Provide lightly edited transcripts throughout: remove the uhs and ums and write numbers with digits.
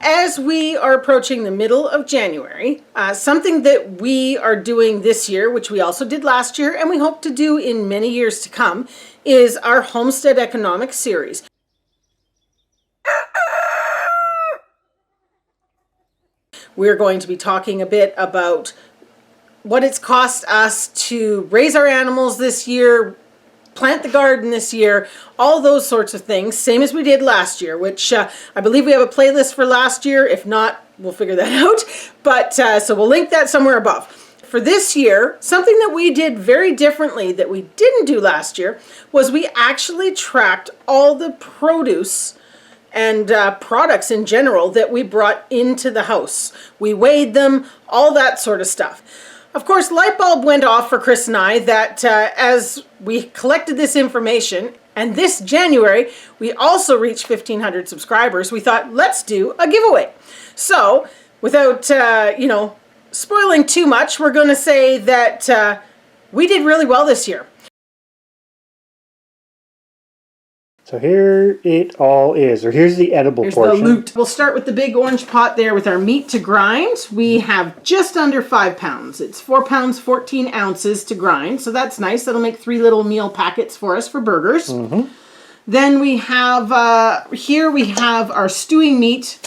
as we are approaching the middle of January, something that we are doing this year, which we also did last year, and we hope to do in many years to come, is our Homestead Economics series. We're going to be talking a bit about what it's cost us to raise our animals this year, plant the garden this year, all those sorts of things, same as we did last year, which I believe we have a playlist for last year. If not, we'll figure that out. But so we'll link that somewhere above. For this year, something that we did very differently that we didn't do last year was we actually tracked all the produce and products in general that we brought into the house. We weighed them, all that sort of stuff. Of course, light bulb went off for Chris and I that as we collected this information, and this January, we also reached 1,500 subscribers, we thought, let's do a giveaway. So, without, spoiling too much, we're going to say that we did really well this year. So here it all is, or here's the edible portion. Here's the loot. We'll start with the big orange pot there with our meat to grind. We have just under 5 pounds. It's 4 pounds, 14 ounces to grind. So that's nice. That'll make 3 little meal packets for us for burgers. Mm-hmm. Then we have, here we have our stewing meat,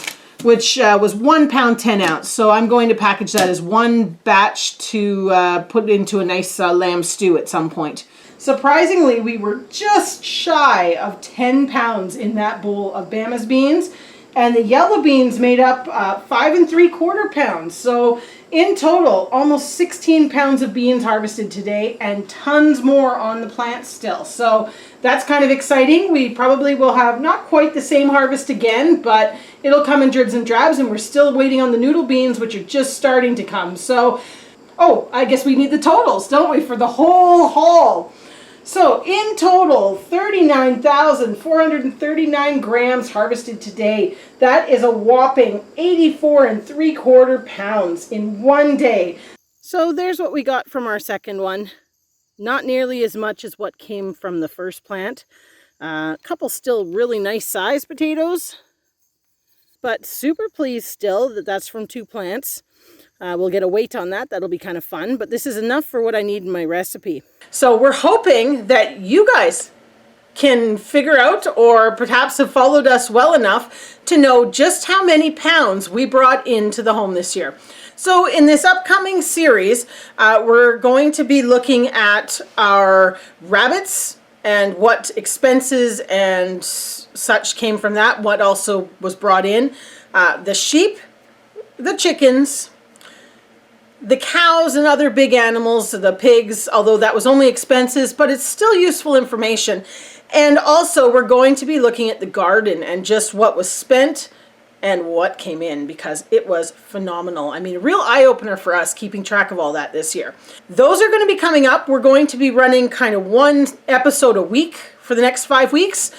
which was 1 pound, 10 ounce. So I'm going to package that as one batch to put into a nice lamb stew at some point. Surprisingly, we were just shy of 10 pounds in that bowl of Bama's beans, and the yellow beans made up 5 3/4 pounds. So in total, almost 16 pounds of beans harvested today, and tons more on the plant still. So that's kind of exciting. We probably will have not quite the same harvest again, but it'll come in dribs and drabs, and we're still waiting on the noodle beans, which are just starting to come. So, oh, I guess we need the totals, don't we, for the whole haul. So in total, 39,439 grams harvested today. That is a whopping 84 3/4 pounds in one day. So there's what we got from our second one. Not nearly as much as what came from the first plant. A couple still really nice sized potatoes, but super pleased still that that's from 2 plants. We'll get a weight on that. That'll be kind of fun. But this is enough for what I need in my recipe. So we're hoping that you guys can figure out, or perhaps have followed us well enough to know just how many pounds we brought into the home this year. So in this upcoming series, we're going to be looking at our rabbits and what expenses and such came from that, what also was brought in, the sheep, the chickens, the cows and other big animals, the pigs, although that was only expenses, but it's still useful information. And also we're going to be looking at the garden and just what was spent and what came in, because it was phenomenal. I mean, a real eye-opener for us keeping track of all that this year. Those are going to be coming up. We're going to be running kind of 1 episode a week for the next 5 weeks.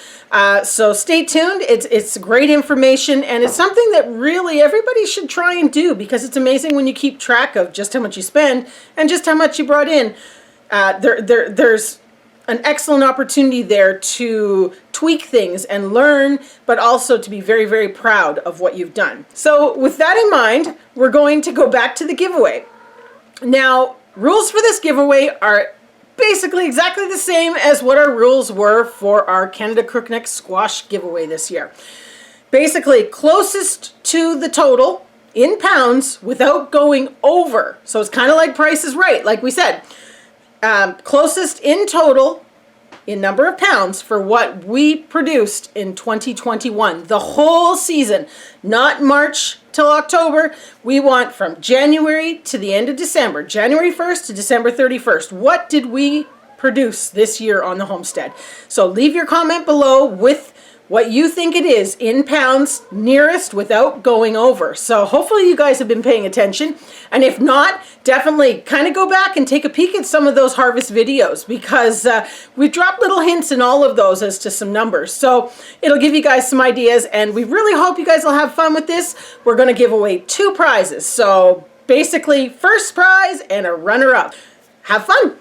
So stay tuned. It's great information, and it's something that really everybody should try and do, because it's amazing when you keep track of just how much you spend and just how much you brought in. There's an excellent opportunity there to tweak things and learn, but also to be very, very proud of what you've done. So with that in mind, we're going to go back to the giveaway. Now, rules for this giveaway are basically exactly the same as what our rules were for our Canada Crookneck Squash giveaway this year. Basically, closest to the total in pounds without going over. So it's kind of like Price is Right, like we said. Closest in total in number of pounds for what we produced in 2021. The whole season, not March till October. We want from January to the end of December, January 1st to December 31st. What did we produce this year on the homestead? So leave your comment below with what you think it is in pounds nearest without going over. So hopefully you guys have been paying attention. And if not, definitely kind of go back and take a peek at some of those harvest videos, because we dropped little hints in all of those as to some numbers. So it'll give you guys some ideas, and we really hope you guys will have fun with this. We're going to give away 2 prizes. So basically, first prize and a runner-up. Have fun.